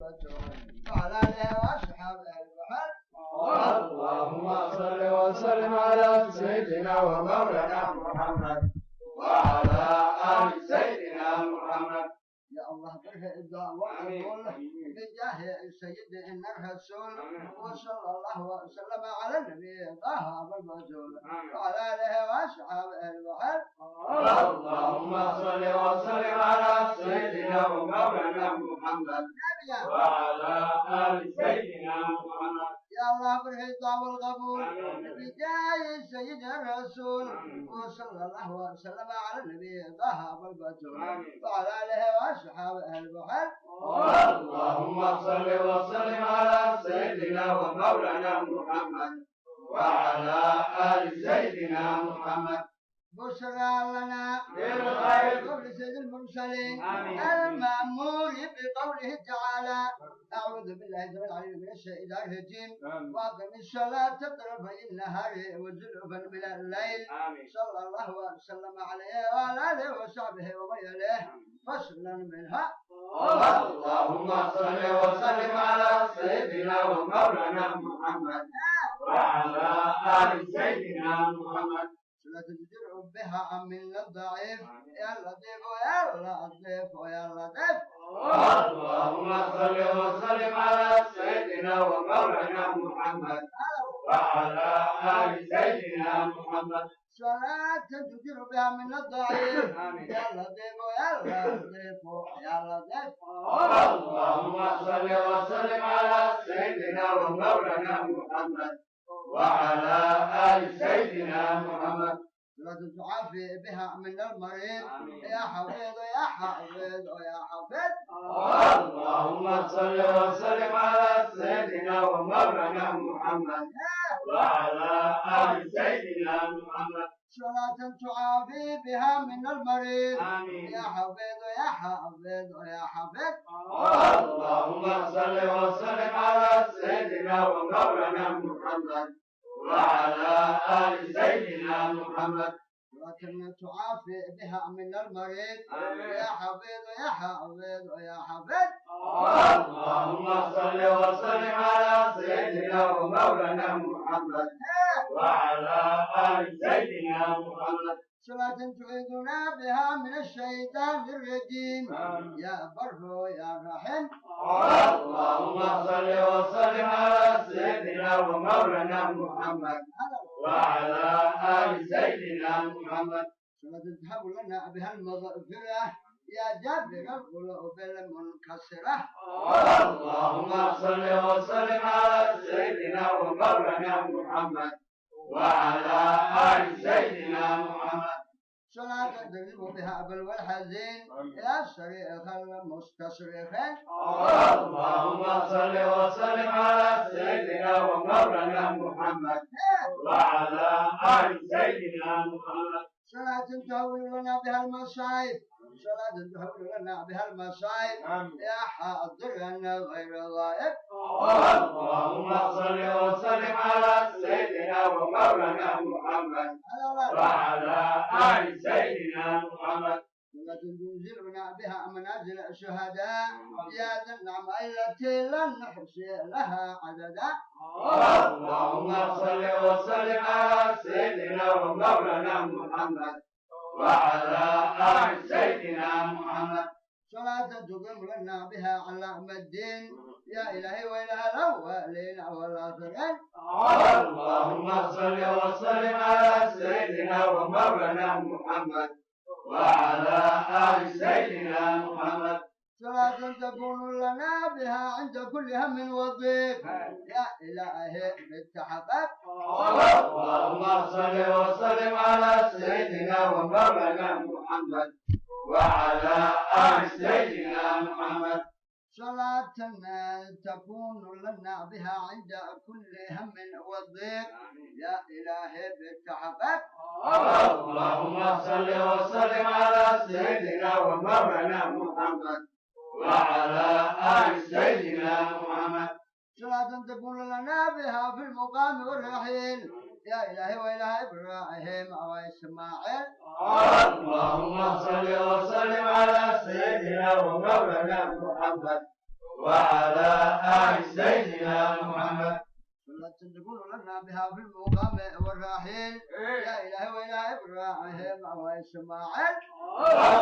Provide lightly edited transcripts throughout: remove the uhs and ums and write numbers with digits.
وعلى آله وأصحابه البحر. اللهم صل وسلم على سيدنا ومولانا محمد وعلى آل سيدنا محمد. يا الله بركة الدعاء والقبول بجاه سيدنا الرسول وصلى الله وسلم على النبي طه بالبتول وعلى آله وأصحابه البحر. اللهم صل وسلم على سيدنا ومولانا محمد وعلى آل سيدنا محمد. يا الله بركة الدعاء والقبول بجاه سيدنا الرسول وصلى الله وسلم على النبي طه بالبتول وعلى آله وأصحابه البحر. اللهم صل وسلم على سيدنا ومولانا محمد وعلى آل سيدنا محمد. بشرى لنا بالخير قول سيد المرسلين المأمور بقوله تعالى أعوذ بالله العليم من الشيطان الرجيم وأقم الصلاة طرفي النهار وزلفا من الليل صلى الله وسلم عليه وعلى آله وصحبه ومن والاه فصلا منها. اللهم صل وسلم على سيدنا ومولانا محمد وعلى آل سيدنا محمد. لا تجدر بها من الضعيف يا لطيف يا لطيف يا لطيف. اللهم صل وسلم على سيدنا ومولانا محمد وعلى آل سيدنا محمد. صلاة تجدر بها من الضعيف يا لطيف يا لطيف يا لطيف. اللهم صل وسلم على سيدنا ومولانا محمد وعلى آل سيدنا محمد. لا تعافي بها من المريض يا حفيظ يا حافظ يا حافظ. اللهم صل وسلم على سيدنا ومولانا محمد وعلى آل سيدنا محمد. صلاة تعافي بها من المريض يا حفيظ يا حافظ يا حافظ. اللهم صل وسلم على سيدنا ومولانا محمد وعلى آل سيدنا محمد. لكن تعافي بها من المريض يا حفيظ يا حافظ يا حافظ. اللهم صل وسلم على سيدنا ومولانا محمد وعلى آل سيدنا محمد. صلاة تعيذنا بها من الشيطان الرجيم يا بر يا رحيم. اللهم صل وسلم على سيدنا ومولانا محمد وعلى آل سيدنا محمد. صلاة تذهب لنا بها المغفرة يا جابر القلوب المنكسرة. اللهم صل وسلم على سيدنا ومولانا محمد وعلى آل سيدنا محمد. صلاة تذهب بها بلوى الحزين يا شريخ المستصرخين. اللهم صل وسلم على سيدنا ومولانا محمد وعلى آل سيدنا محمد. صلاة تهون لنا بها المصائب صلاة تهون لنا بها المصائب يا حاضرا غير غائب. اللهم صل وسلم على سيدنا ومولانا محمد وعلى آل سيدنا محمد. صلاة تنزلنا بها منازل الشهداء يا ذا النعم التي لن نحصي لها عددا. اللهم صل وسلم على سيدنا ومولانا محمد وعلى آل سيدنا محمد. صلاة تقيم لنا بها علام الدين يا إلهي وإله الأولين والآخرين. اللهم صل وسلم على سيدنا ومولانا محمد وعلى آل سيدنا محمد. صلاة تكون لنا بها عند كل هم وضيق يا إلهي بالتحقق. اللهم صل وسلم على سيدنا ومولانا محمد وعلى آل سيدنا محمد. صلاة تكون لنا بها عند كل هم وضيق يا إلهي بالتحقق. اللهم صل وسلم على سيدنا ومولانا محمد وعلى آل سيدنا محمد. صلاة تكون لنا بها في المقام والرحيل يا إلهي وإله إبراهيم وإسماعيل. اللهم صل وسلم على سيدنا ومولانا محمد وعلى آل سيدنا محمد تقول لنا بها في المقام والراحل يا إلهي وإله إبراهيم وإسماعيل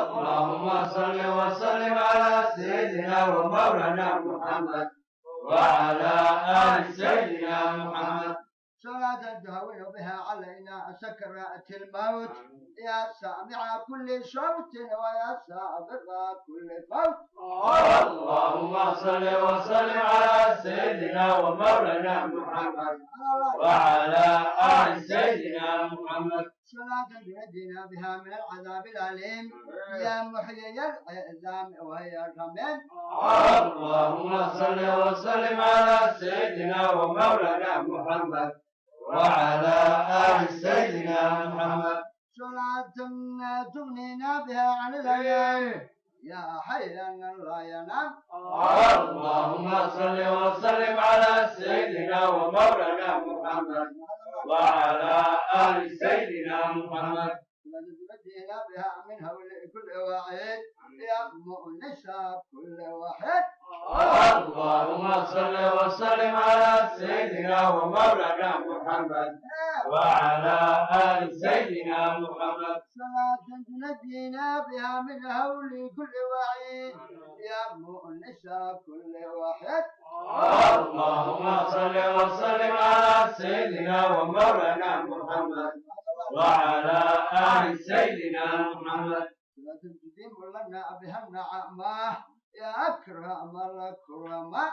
اللهم صل وسلم على سيدنا ومولانا محمد وعلى آل سيدنا محمد صلاة تهون بها علينا سكرات الموت يا سامع كل صوت ويا سابق كل فوت اللهم صل وسلم على سيدنا ومولانا محمد وعلى آل سيدنا محمد صلاة تنجينا بها من العذاب الأليم يا محيي العظام وهي الرميم اللهم صل وسلم على سيدنا ومولانا محمد وعلى آل سيدنا محمد صلاة تغنينا بها عن الأيام يا حيا لا ينام اللهم صل وسلم على سيدنا ومولانا محمد وعلى آل سيدنا محمد تنجينا بها من هول كل واحد يا مؤنس كل واحد اللهم صل وسلم على سيدنا ومولانا محمد وعلى آل سيدنا محمد صلاة تنجينا بها من هول كل واحد يا مؤنس كل واحد اللهم صل وسلم على سيدنا ومولانا محمد وعلى آل سيدنا محمد تقدم لنا بها النعمة يا أكرم الأكرماء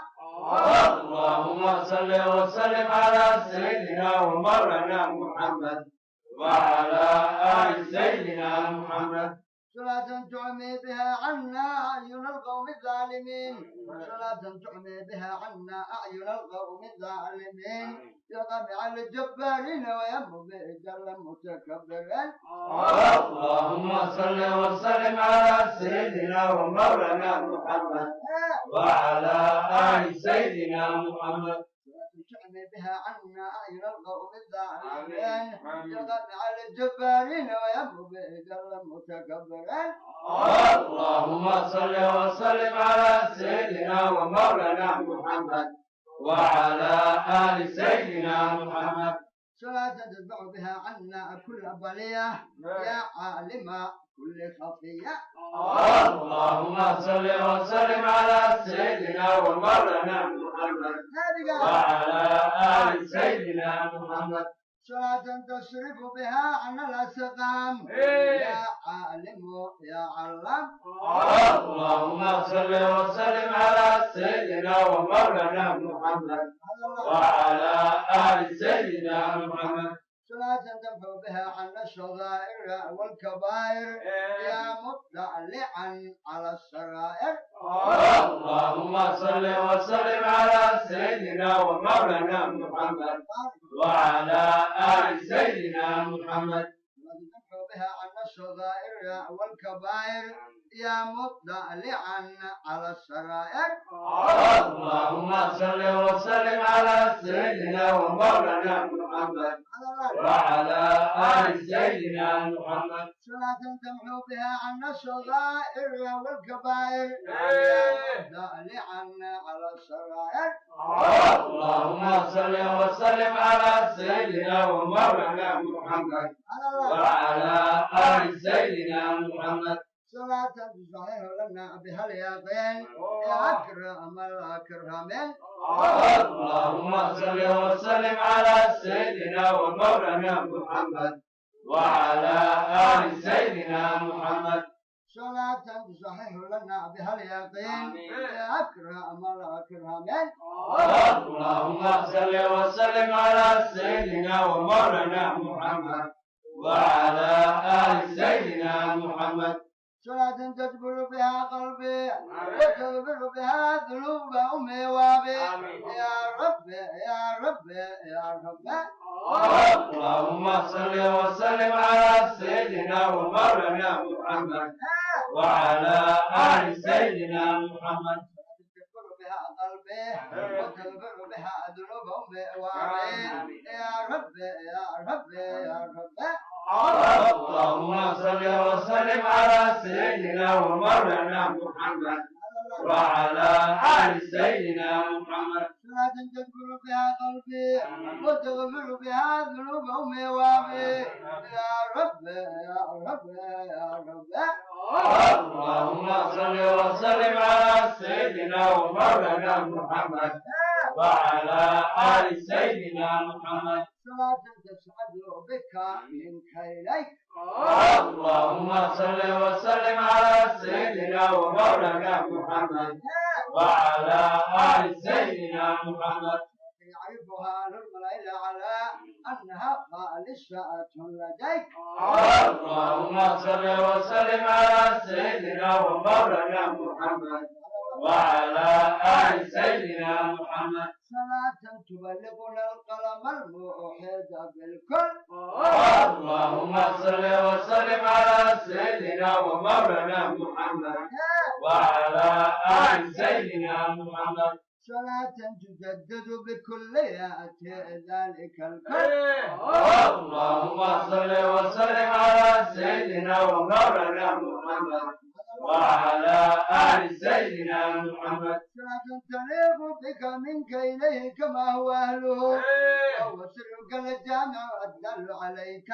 اللهم صل وسلم على سيدنا ومولانا محمد وعلى آل سيدنا محمد صلاة تعمي بها عنا أعين القوم الظالمين صلاة تعمي بها عنا أعين القوم الظالمين يطمع الجبارين وينبغي جل المتكبرين اللهم صل وسلم على سيدنا ومولانا محمد وعلى آل سيدنا محمد تعمي بها عنا أعين القوم الظالمين يطمع الجبارين وينبغي جل المتكبرين اللهم صل وسلم على سيدنا ومولانا محمد وعلى آل سيدنا محمد صلاة تتبع بها عنا كل بلية يا عالم كل خفية اللهم صل وسلم على سيدنا ومولانا محمد وعلى آل سيدنا محمد صلاة تصرف بها عن الأسقام يا عالم يا علام اللهم صل وسلم على سيدنا ومولانا محمد وعلى آل سيدنا محمد صلاة تنفع بها عن الصغائر والكبائر يا مطلعا على السرائر اللهم صل وسلم على سيدنا ومولانا محمد وعلى آل سيدنا محمد تنفع بها عن الصغائر والكبائر يا مطلعا على السرائر اللهم صل وسلم على سيدنا ومولانا محمد وعلى آل سيدنا محمد صلاة تمحو بها عن الصغائر والكبائر دالعا على السرائر اللهم صل وسلم على سيدنا ومولانا محمد وعلى آل سيدنا محمد صلاة تصحيح لنا بها اليقين يا أكرم الأكرمين اللهم صل وسلم على سيدنا ومولانا محمد وعلى آل سيدنا محمد صلاة تصحيح لنا بها اليقين يا أكرم الأكرمين اللهم صل وسلم على سيدنا ومولانا محمد وعلى آل سيدنا محمد صلاة تجبر بها قلبي وتغفر بها ذنوب أمي وأبي يا رب يا رب يا رب اللهم صل وسلم على سيدنا ومولانا محمد وعلى آل سيدنا محمد تجبر بها قلبي وتغفر بها ذنوب أمي وأبي يا رب يا رب يا رب اللهم صل وسلم على سيدنا ومولانا محمد وعلى آل سيدنا محمد صلاة تذكر بها قلبي وتغفر بها ذنوب أمي وأبي يا رب يا رب يا رب. اللهم صل وسلم على سيدنا ومولانا محمد وعلى آل سيدنا محمد صلاة تسعد بك منك إليك. اللهم صل وسلم على سيدنا ومولانا محمد وعلى آل سيدنا محمد يعرفها الملائكة على أنها خالصة لديك. اللهم صل وسلم على سيدنا ومولانا محمد وعلى آل سيدنا محمد صلاة تبلغنا القلم الموحد بالكل. اللهم صل وسلم على سيدنا ومولانا محمد وعلى آل سيدنا محمد صلاة تجدد بكليات ذلك الكل. اللهم صل وسلم على سيدنا ومولانا محمد وعلى آل سيدنا محمد صلاة تليق بك منك إليه كما هو أهله. وهو سرك الجامع والدل عليك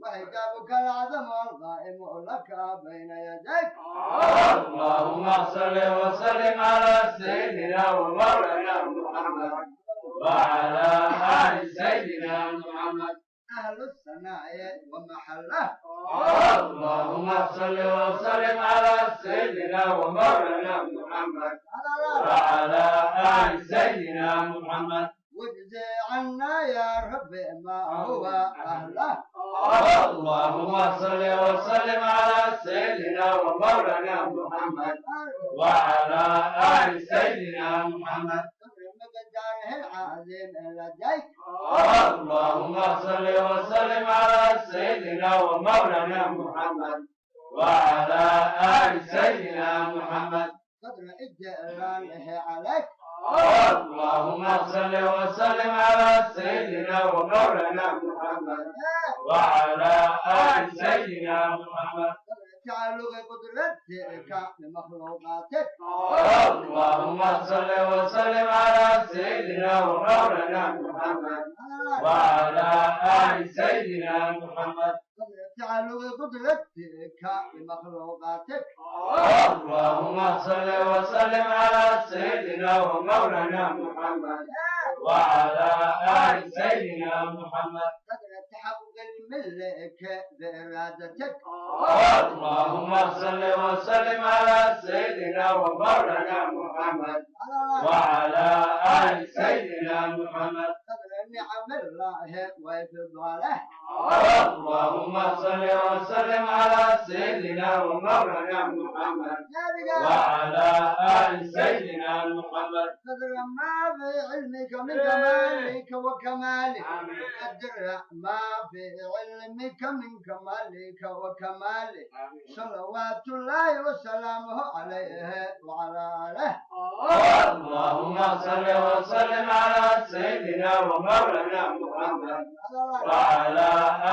وحجابك العظم والقائم لك بين يديك. اللهم صل وسلم على سيدنا ومولانا محمد وعلى آل سيدنا محمد أهل الثناء ومحله. اللهم صل وسلم على سيدنا ومولانا محمد وعلى آل سيدنا محمد واجزي عنا يا رب ما هو أهله. اللهم صل وسلم على سيدنا ومولانا محمد وعلى آل سيدنا محمد مقداره العظيم لديك. اللهم صل وسلم على سيدنا ومولانا محمد وعلى آل سيدنا محمد قدر إجلاله عليك. اللهم صل وسلم على سيدنا ومولانا محمد وعلى آل سيدنا محمد تعلق قدرتك بمخلوقاتك. اللهم صل وسلم على سيدنا ومولانا محمد وعلى آل سيدنا محمد تعلق قدرتك بمخلوقاتك. اللهم صل وسلم على سيدنا ومولانا محمد وعلى آل سيدنا محمد تحقق الملك بإرادتك. اللهم صل وسلم على سيدنا ومولانا محمد وعلى آل سيدنا محمد نعم الله وإفضاله. اللهم صل وسلم على سيدنا ومولانا محمد وعلى آل سيدنا محمد قدر ما في علمك من كمالك وكمالك. قدر ما في علمك من كمالك وكمالك. صلوات الله وسلامه عليه وعلى آله. اللهم صل وسلم على سيدنا ومولانا محمد وعلى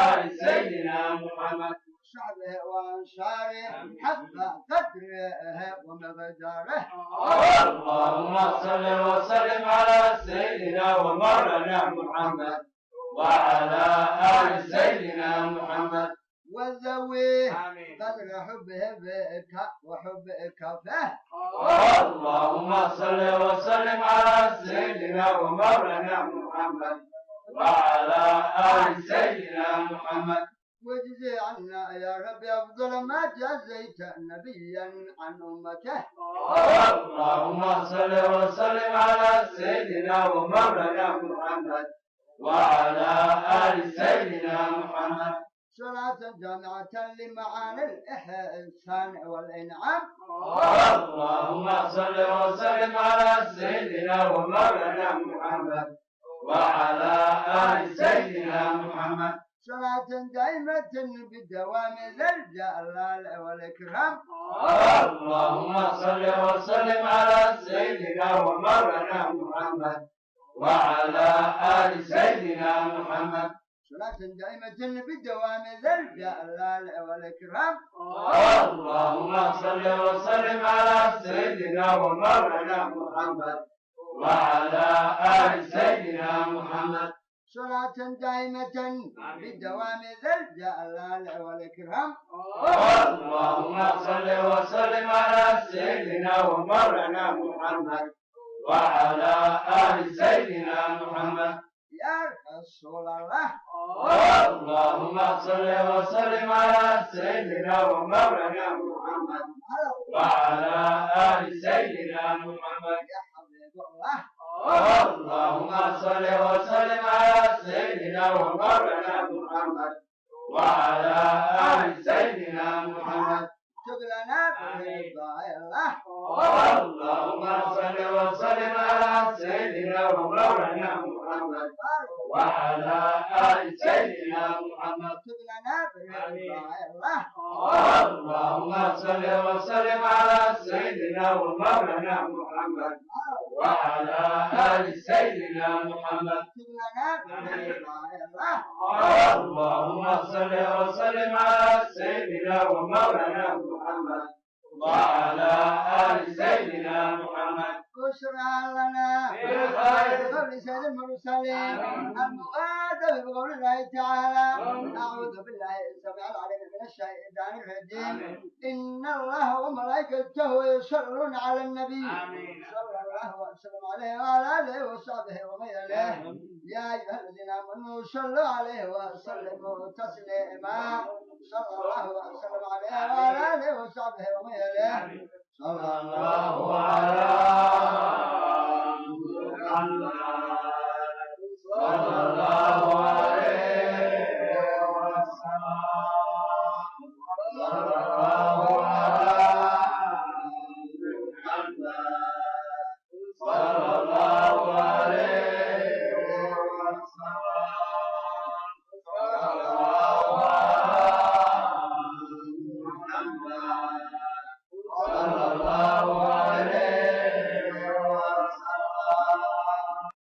آل سيدنا محمد وصحبه وأنصاره حق قدره ومقداره. اللهم صل وسلم على سيدنا ومولانا محمد وعلى آل سيدنا محمد وذويه قدر حبه بك وحبك فيه. اللهم صل وسلم على سيدنا ومولانا محمد وعلى آل سيدنا محمد واجزي عنا يا رب أفضل ما جزيت نبيا عن أمته. اللهم صل وسلم على سيدنا ومولانا محمد وعلى آل سيدنا محمد صلاة جامعة لمعاني الإحسان والإنعام. اللهم صل وسلم على سيدنا ومولانا محمد وعلى آل سيدنا محمد صلاة دائمة بدوام ذا الجلال والإكرام. اللهم صل وسلم على سيدنا ومولانا محمد وعلى آل سيدنا محمد صلاة دائمة بدوام ذا الجلال والإكرام. اللهم صل وسلم على سيدنا ومولانا محمد وعلى آل سيدنا محمد. صلاة دائمة بدوام ذا الجلال والإكرام. اللهم صل وسلم على سيدنا ومولانا محمد وعلى آل سيدنا محمد. يا رسول الله. اللهم صل وسلم على سيدنا ومولانا محمد وعلى آل سيدنا محمد. يا حبيب الله. اللهم صل وسلم على سيدنا ومولانا محمد وعلى آل سيدنا محمد. اكتب لنا برضا الله. اللهم صل وسلم على سيدنا ومولانا محمد وعلى آل سيدنا محمد. اكتب لنا برضا الله. اللهم صل وسلم على سيدنا ومولانا محمد وعلى آل سيدنا محمد. اكتب لنا برضا الله. اللهم صل وسلم على سيدنا ومولانا محمد وعلى آل سيدنا محمد. بشرى لنا بالخير. قول سيد المرسلين المؤدب بقول الله تعالى. أعوذ بالله السميع العليم من الشيطان الرجيم. إن الله وملائكته يصلون على النبي صلى الله وسلم عليه وعلى آله وصحبه ومن والاه. يا أيها الذين آمنوا صلوا عليه وسلموا تسليما. صلى الله وسلم عليه وعلى آله وصحبه ومن والاه. صلى الله على محمد صلى الله عليه وسلم. صلى الله على محمد صلى الله عليه وسلم.